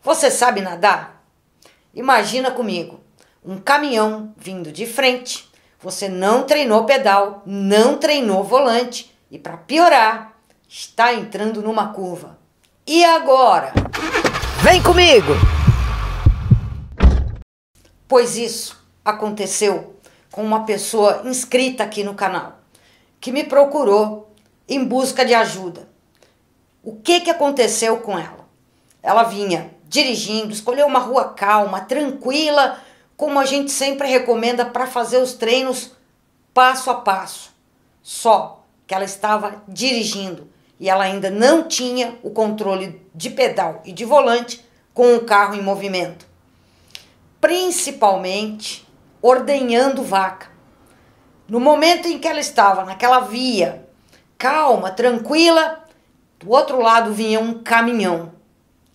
Você sabe nadar? Imagina comigo, um caminhão vindo de frente, você não treinou pedal, não treinou volante e para piorar, está entrando numa curva. E agora? Vem comigo! Pois isso aconteceu com uma pessoa inscrita aqui no canal, que me procurou em busca de ajuda. O que aconteceu com ela? Ela vinha dirigindo, escolheu uma rua calma, tranquila, como a gente sempre recomenda para fazer os treinos passo a passo. Só que ela estava dirigindo e ela ainda não tinha o controle de pedal e de volante com o carro em movimento. Principalmente ordenhando vaca. No momento em que ela estava naquela via, calma, tranquila, do outro lado vinha um caminhão.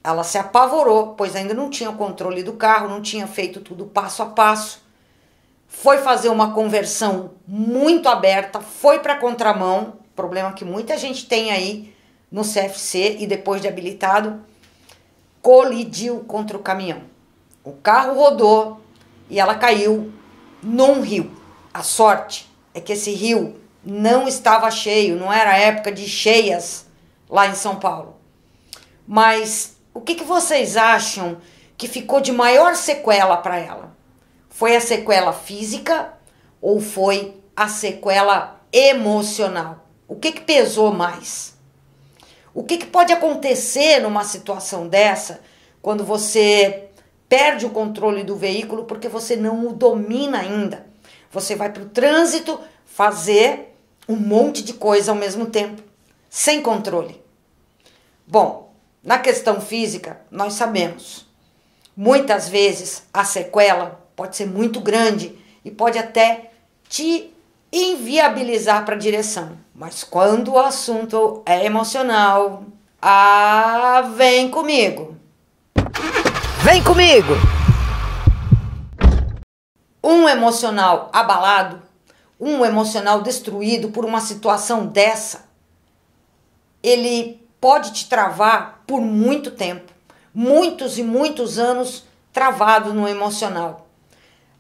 Ela se apavorou, pois ainda não tinha o controle do carro, não tinha feito tudo passo a passo. Foi fazer uma conversão muito aberta, foi para a contramão, problema que muita gente tem aí no CFC e depois de habilitado, colidiu contra o caminhão. O carro rodou e ela caiu num rio. A sorte é que esse rio não estava cheio, não era época de cheias lá em São Paulo. Mas o que vocês acham que ficou de maior sequela para ela? Foi a sequela física ou foi a sequela emocional? O que pesou mais? O que pode acontecer numa situação dessa quando você perde o controle do veículo porque você não o domina ainda? Você vai para o trânsito fazer um monte de coisa ao mesmo tempo, sem controle. Bom, na questão física, nós sabemos, muitas vezes a sequela pode ser muito grande e pode até te inviabilizar para a direção. Mas quando o assunto é emocional, vem comigo. Vem comigo! Um emocional abalado, um emocional destruído por uma situação dessa, ele pode te travar por muito tempo, muitos e muitos anos travado no emocional.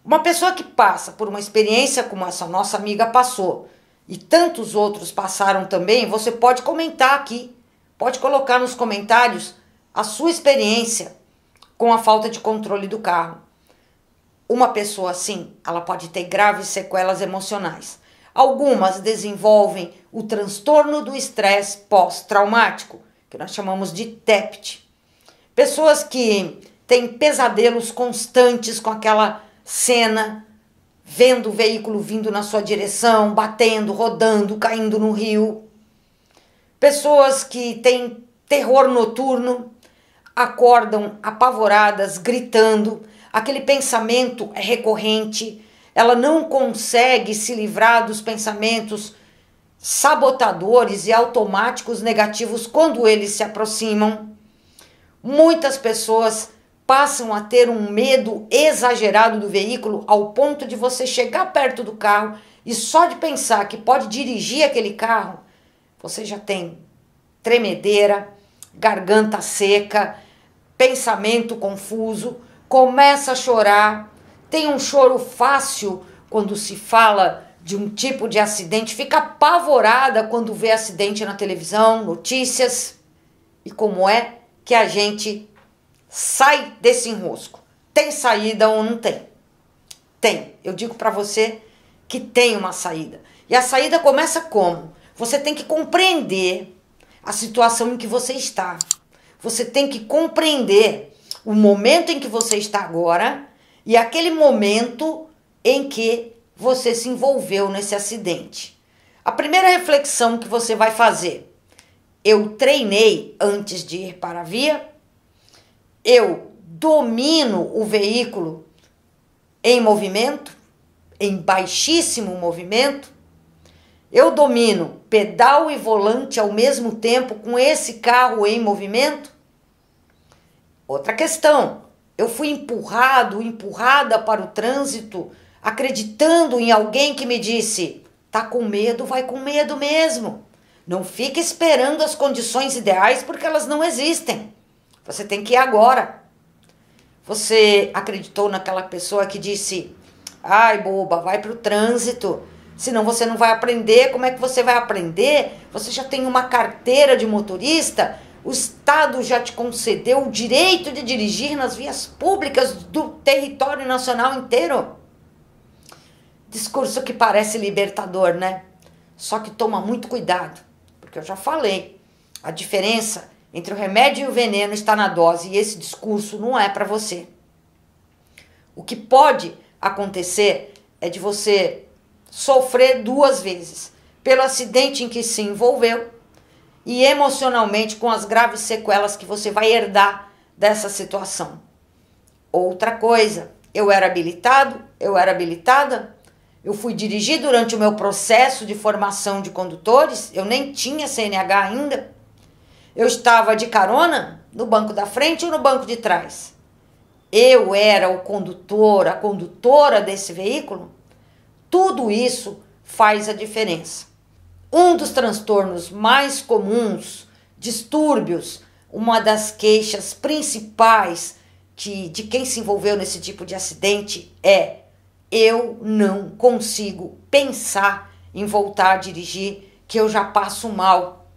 Uma pessoa que passa por uma experiência como essa nossa amiga passou e tantos outros passaram também, você pode comentar aqui, pode colocar nos comentários a sua experiência com a falta de controle do carro. Uma pessoa assim, ela pode ter graves sequelas emocionais. Algumas desenvolvem o transtorno do estresse pós-traumático, que nós chamamos de TEPT. Pessoas que têm pesadelos constantes com aquela cena, vendo o veículo vindo na sua direção, batendo, rodando, caindo no rio. Pessoas que têm terror noturno, acordam apavoradas, gritando, aquele pensamento é recorrente, ela não consegue se livrar dos pensamentos sabotadores e automáticos negativos quando eles se aproximam. Muitas pessoas passam a ter um medo exagerado do veículo ao ponto de você chegar perto do carro e só de pensar que pode dirigir aquele carro, você já tem tremedeira, garganta seca, pensamento confuso, começa a chorar, tem um choro fácil quando se fala de um tipo de acidente, fica apavorada quando vê acidente na televisão, notícias. E como é que a gente sai desse enrosco? Tem saída ou não tem? Tem. Eu digo para você que tem uma saída. E a saída começa como? Você tem que compreender a situação em que você está. Você tem que compreender o momento em que você está agora e aquele momento em que você se envolveu nesse acidente. A primeira reflexão que você vai fazer: eu treinei antes de ir para a via? Eu domino o veículo em movimento, em baixíssimo movimento? Eu domino pedal e volante ao mesmo tempo com esse carro em movimento? Outra questão, eu fui empurrada para o trânsito, acreditando em alguém que me disse: tá com medo, vai com medo mesmo. Não fique esperando as condições ideais porque elas não existem. Você tem que ir agora. Você acreditou naquela pessoa que disse: ai, boba, vai pro trânsito, senão você não vai aprender. Como é que você vai aprender? Você já tem uma carteira de motorista, o Estado já te concedeu o direito de dirigir nas vias públicas do território nacional inteiro. Discurso que parece libertador, né? Só que toma muito cuidado, porque eu já falei, a diferença entre o remédio e o veneno está na dose, e esse discurso não é para você. O que pode acontecer é de você sofrer 2 vezes, pelo acidente em que se envolveu e emocionalmente com as graves sequelas que você vai herdar dessa situação. Outra coisa, eu era habilitado, eu era habilitada, eu fui dirigir durante o meu processo de formação de condutores, eu nem tinha CNH ainda, eu estava de carona no banco da frente ou no banco de trás. Eu era o condutor, a condutora desse veículo. Tudo isso faz a diferença. Um dos transtornos mais comuns, distúrbios, uma das queixas principais de quem se envolveu nesse tipo de acidente é: eu não consigo pensar em voltar a dirigir, que eu já passo mal,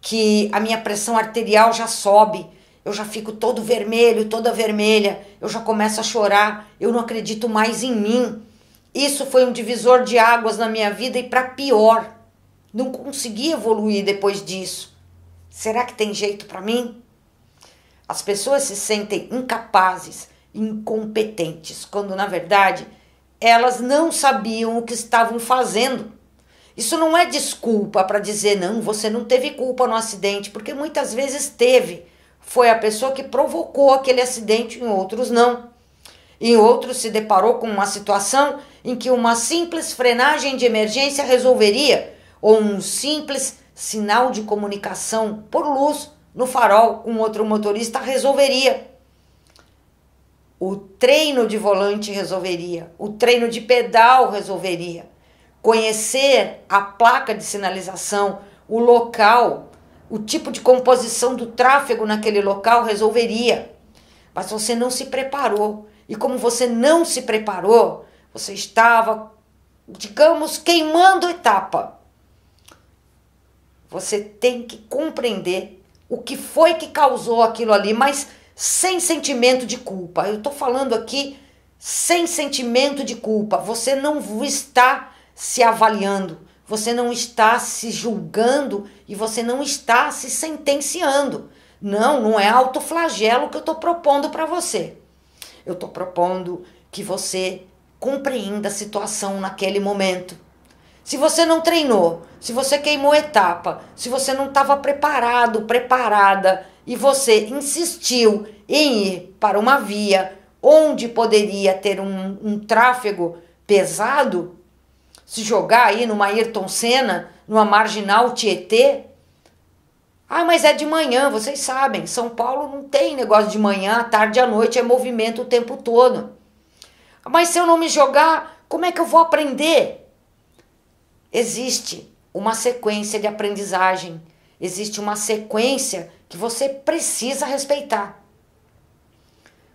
que a minha pressão arterial já sobe, eu já fico todo vermelho, toda vermelha, eu já começo a chorar, eu não acredito mais em mim. Isso foi um divisor de águas na minha vida e para pior. Não consegui evoluir depois disso. Será que tem jeito para mim? As pessoas se sentem incapazes, incompetentes, quando na verdade elas não sabiam o que estavam fazendo. Isso não é desculpa para dizer: não, você não teve culpa no acidente, porque muitas vezes teve. Foi a pessoa que provocou aquele acidente, em outros não. Em outros se deparou com uma situação em que uma simples frenagem de emergência resolveria, ou um simples sinal de comunicação por luz no farol com outro motorista resolveria. O treino de volante resolveria, o treino de pedal resolveria. Conhecer a placa de sinalização, o local, o tipo de composição do tráfego naquele local resolveria. Mas você não se preparou. E como você não se preparou, você estava, digamos, queimando etapa. Você tem que compreender o que foi que causou aquilo ali, mas sem sentimento de culpa. Eu estou falando aqui sem sentimento de culpa. Você não está se avaliando, você não está se julgando e você não está se sentenciando. Não, não é autoflagelo que eu estou propondo para você. Eu estou propondo que você compreenda a situação naquele momento. Se você não treinou, se você queimou etapa, se você não estava preparado, preparada e você insistiu em ir para uma via onde poderia ter um tráfego pesado, se jogar aí numa Ayrton Senna, numa Marginal Tietê. Ah, mas é de manhã, vocês sabem, São Paulo não tem negócio de manhã, à tarde, à noite, é movimento o tempo todo. Mas se eu não me jogar, como é que eu vou aprender? Existe uma sequência de aprendizagem, existe uma sequência que você precisa respeitar.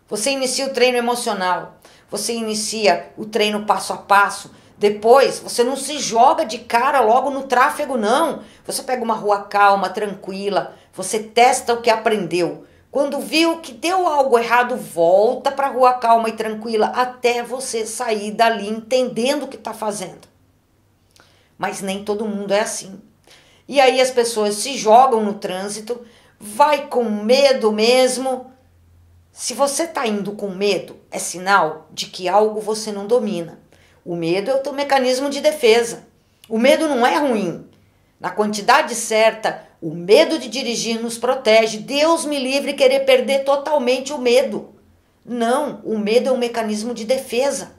Você inicia o treino emocional, você inicia o treino passo a passo. Depois, você não se joga de cara logo no tráfego, não. Você pega uma rua calma, tranquila, você testa o que aprendeu. Quando viu que deu algo errado, volta para a rua calma e tranquila até você sair dali entendendo o que está fazendo. Mas nem todo mundo é assim. E aí as pessoas se jogam no trânsito, vai com medo mesmo. Se você está indo com medo, é sinal de que algo você não domina. O medo é o teu mecanismo de defesa. O medo não é ruim. Na quantidade certa, o medo de dirigir nos protege. Deus me livre querer perder totalmente o medo. Não, o medo é um mecanismo de defesa.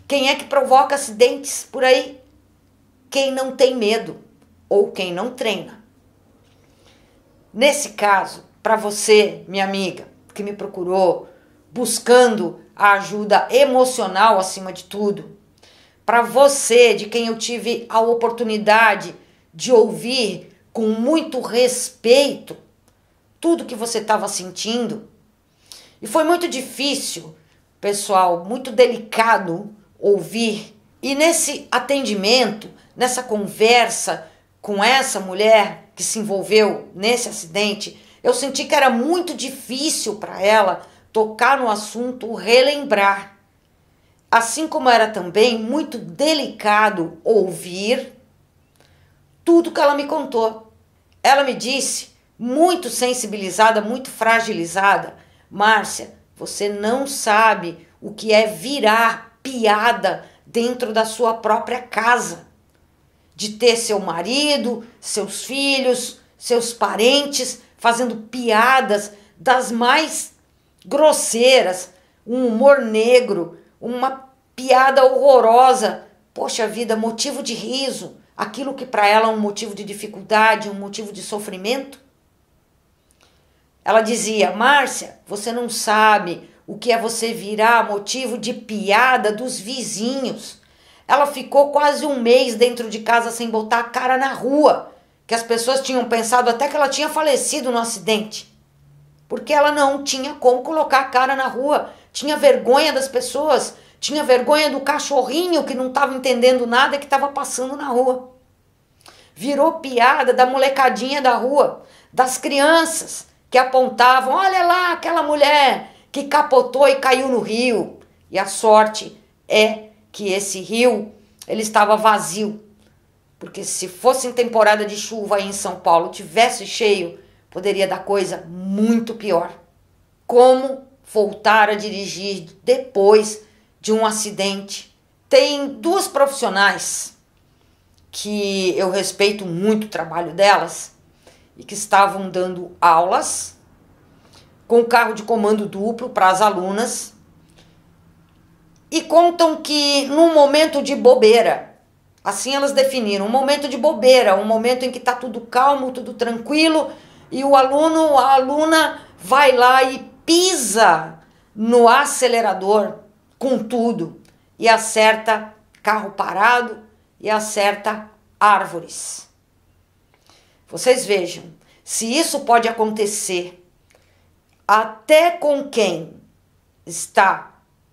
Quem é que provoca acidentes por aí? Quem não tem medo ou quem não treina. Nesse caso, para você, minha amiga, que me procurou buscando a ajuda emocional acima de tudo, para você, de quem eu tive a oportunidade de ouvir com muito respeito tudo que você estava sentindo, E foi muito difícil, pessoal, muito delicado ouvir. E nesse atendimento, nessa conversa com essa mulher que se envolveu nesse acidente, eu senti que era muito difícil para ela tocar no assunto, relembrar. Assim como era também muito delicado ouvir tudo que ela me contou. Ela me disse, muito sensibilizada, muito fragilizada: Márcia, você não sabe o que é virar piada dentro da sua própria casa. De ter seu marido, seus filhos, seus parentes fazendo piadas das mais grosseiras, um humor negro, uma piada horrorosa. Poxa vida, motivo de riso, aquilo que para ela é um motivo de dificuldade, um motivo de sofrimento. Ela dizia: Márcia, você não sabe o que é você virar motivo de piada dos vizinhos. Ela ficou quase um mês dentro de casa sem botar a cara na rua, que as pessoas tinham pensado até que ela tinha falecido no acidente. Porque ela não tinha como colocar a cara na rua, tinha vergonha das pessoas, tinha vergonha do cachorrinho que não estava entendendo nada e que estava passando na rua. Virou piada da molecadinha da rua, das crianças que apontavam: olha lá aquela mulher que capotou e caiu no rio. E a sorte é que esse rio, ele estava vazio, porque se fosse em temporada de chuva aí em São Paulo, tivesse cheio, poderia dar coisa muito pior. Como voltar a dirigir depois de um acidente? Tem duas profissionais que eu respeito muito o trabalho delas e que estavam dando aulas com carro de comando duplo para as alunas, e contam que num momento de bobeira, assim elas definiram, um momento de bobeira, um momento em que está tudo calmo, tudo tranquilo, e o aluno, a aluna vai lá e pisa no acelerador com tudo e acerta carro parado e acerta árvores. Vocês vejam, se isso pode acontecer até com quem está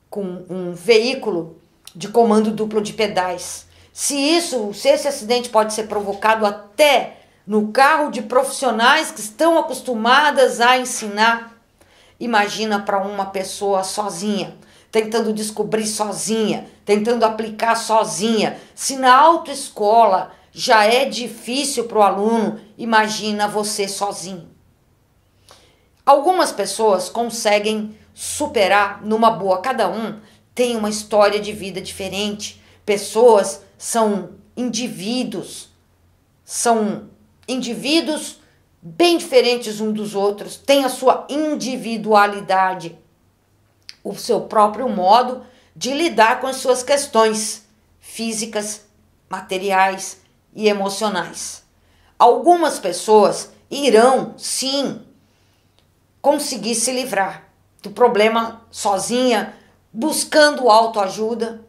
com um veículo de comando duplo de pedais, se esse acidente pode ser provocado até no carro de profissionais que estão acostumadas a ensinar, imagina para uma pessoa sozinha, tentando descobrir sozinha, tentando aplicar sozinha. Se na autoescola já é difícil para o aluno, imagina você sozinho. Algumas pessoas conseguem superar numa boa, cada um tem uma história de vida diferente. Pessoas são indivíduos bem diferentes uns dos outros, têm a sua individualidade, o seu próprio modo de lidar com as suas questões físicas, materiais e emocionais. Algumas pessoas irão, sim, conseguir se livrar do problema sozinha, buscando autoajuda.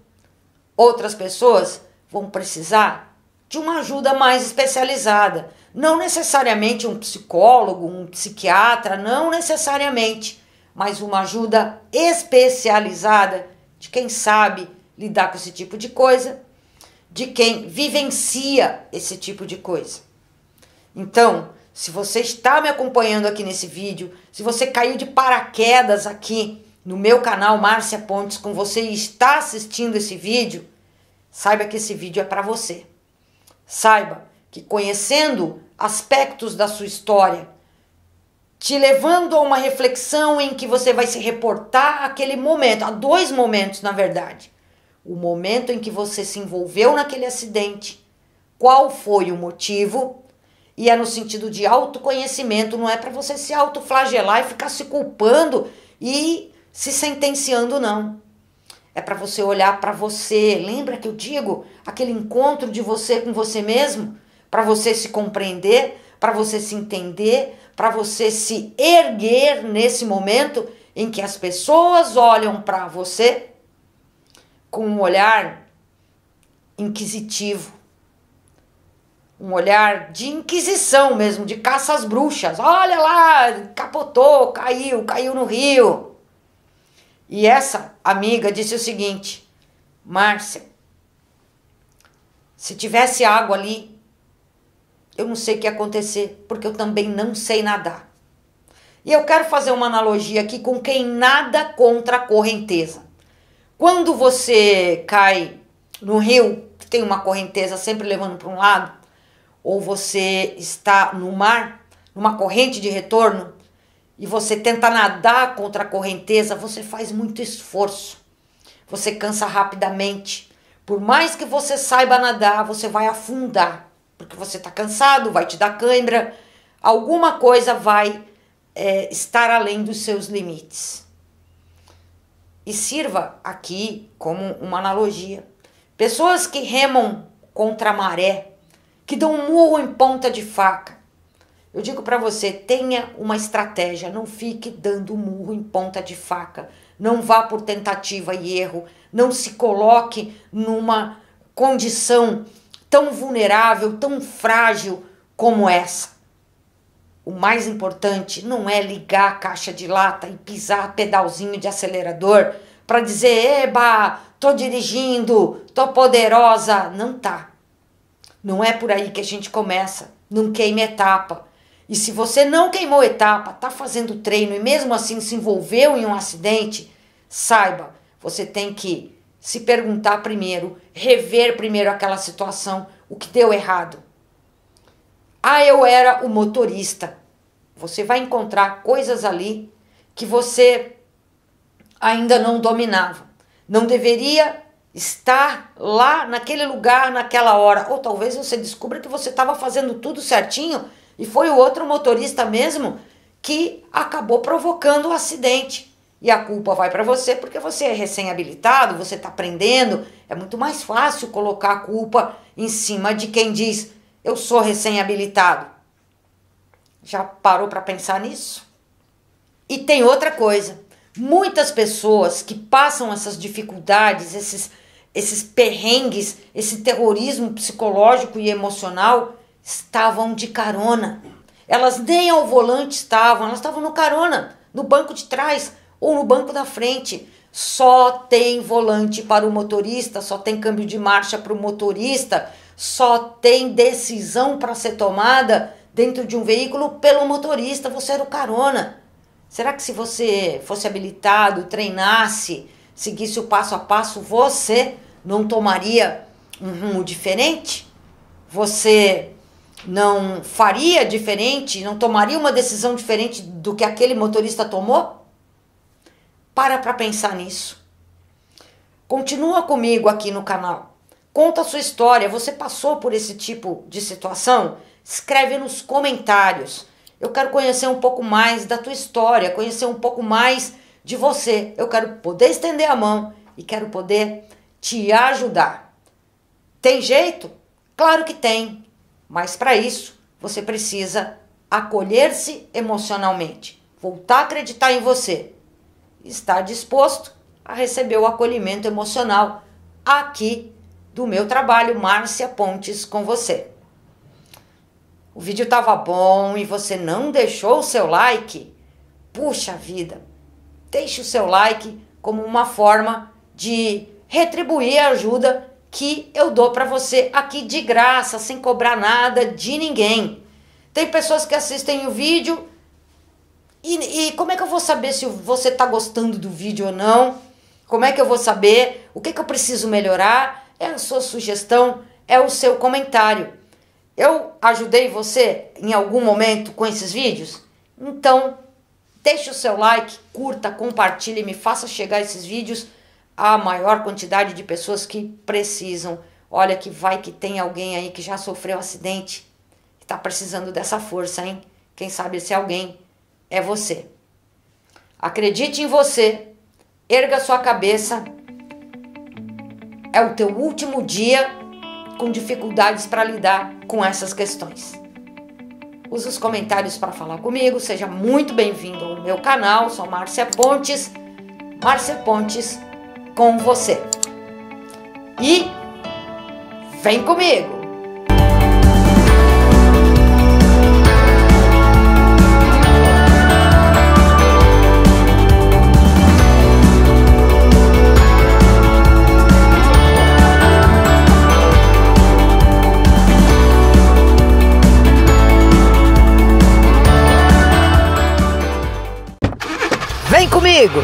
Outras pessoas vão precisar de uma ajuda mais especializada. Não necessariamente um psicólogo, um psiquiatra, não necessariamente, mas uma ajuda especializada de quem sabe lidar com esse tipo de coisa, de quem vivencia esse tipo de coisa. Então, se você está me acompanhando aqui nesse vídeo, se você caiu de paraquedas aqui no meu canal Márcia Pontes com você e está assistindo esse vídeo, saiba que esse vídeo é para você. Saiba que conhecendo aspectos da sua história, te levando a uma reflexão em que você vai se reportar àquele momento, há dois momentos na verdade. O momento em que você se envolveu naquele acidente, qual foi o motivo, e é no sentido de autoconhecimento, não é para você se autoflagelar e ficar se culpando e se sentenciando, não. É para você olhar para você. Lembra que eu digo? Aquele encontro de você com você mesmo? Para você se compreender, para você se entender, para você se erguer nesse momento em que as pessoas olham para você com um olhar inquisitivo. Um olhar de inquisição mesmo, de caça às bruxas. Olha lá, capotou, caiu no rio. E essa amiga disse o seguinte: Márcia, se tivesse água ali, eu não sei o que ia acontecer, porque eu também não sei nadar. E eu quero fazer uma analogia aqui com quem nada contra a correnteza. Quando você cai no rio, que tem uma correnteza sempre levando para um lado, ou você está no mar, numa corrente de retorno, e você tenta nadar contra a correnteza, você faz muito esforço. Você cansa rapidamente. Por mais que você saiba nadar, você vai afundar. Porque você está cansado, vai te dar cãibra. Alguma coisa vai estar além dos seus limites. E sirva aqui como uma analogia. Pessoas que remam contra a maré, que dão um murro em ponta de faca. Eu digo para você, tenha uma estratégia, não fique dando murro em ponta de faca. Não vá por tentativa e erro, não se coloque numa condição tão vulnerável, tão frágil como essa. O mais importante não é ligar a caixa de lata e pisar pedalzinho de acelerador para dizer, eba, tô dirigindo, tô poderosa. Não tá. Não é por aí que a gente começa. Não queime etapa. E se você não queimou etapa, tá fazendo treino e mesmo assim se envolveu em um acidente, saiba, você tem que se perguntar primeiro, rever primeiro aquela situação, o que deu errado. Ah, eu era o motorista. Você vai encontrar coisas ali que você ainda não dominava. Não deveria estar lá naquele lugar, naquela hora. Ou talvez você descubra que você estava fazendo tudo certinho e foi o outro motorista mesmo que acabou provocando o acidente. E a culpa vai para você porque você é recém-habilitado, você está aprendendo. É muito mais fácil colocar a culpa em cima de quem diz, eu sou recém-habilitado. Já parou para pensar nisso? E tem outra coisa. Muitas pessoas que passam essas dificuldades, esses perrengues, esse terrorismo psicológico e emocional, estavam de carona. Elas nem ao volante estavam, elas estavam no carona, no banco de trás ou no banco da frente. Só tem volante para o motorista, só tem câmbio de marcha para o motorista, só tem decisão para ser tomada dentro de um veículo pelo motorista. Você era o carona. Será que se você fosse habilitado, treinasse, seguisse o passo a passo, você não tomaria um rumo diferente? Você não faria diferente, não tomaria uma decisão diferente do que aquele motorista tomou? Para pensar nisso. Continua comigo aqui no canal. Conta a sua história. Você passou por esse tipo de situação? Escreve nos comentários. Eu quero conhecer um pouco mais da tua história, conhecer um pouco mais de você. Eu quero poder estender a mão e quero poder te ajudar. Tem jeito? Claro que tem. Mas para isso, você precisa acolher-se emocionalmente, voltar a acreditar em você, estar disposto a receber o acolhimento emocional aqui do meu trabalho, Márcia Pontes, com você. O vídeo estava bom e você não deixou o seu like? Puxa vida, deixe o seu like como uma forma de retribuir a ajuda que eu dou para você aqui de graça, sem cobrar nada de ninguém. Tem pessoas que assistem o vídeo e como é que eu vou saber se você está gostando do vídeo ou não? Como é que eu vou saber? O que eu preciso melhorar? É a sua sugestão, é o seu comentário. Eu ajudei você em algum momento com esses vídeos? Então, deixe o seu like, curta, compartilhe, me faça chegar esses vídeos à maior quantidade de pessoas que precisam. Olha que vai que tem alguém aí que já sofreu acidente e está precisando dessa força, hein? Quem sabe esse alguém é você. Acredite em você, erga sua cabeça. É o teu último dia com dificuldades para lidar com essas questões. Use os comentários para falar comigo. Seja muito bem-vindo ao meu canal. Sou Márcia Pontes. Márcia Pontes com você. E vem comigo! Vem comigo!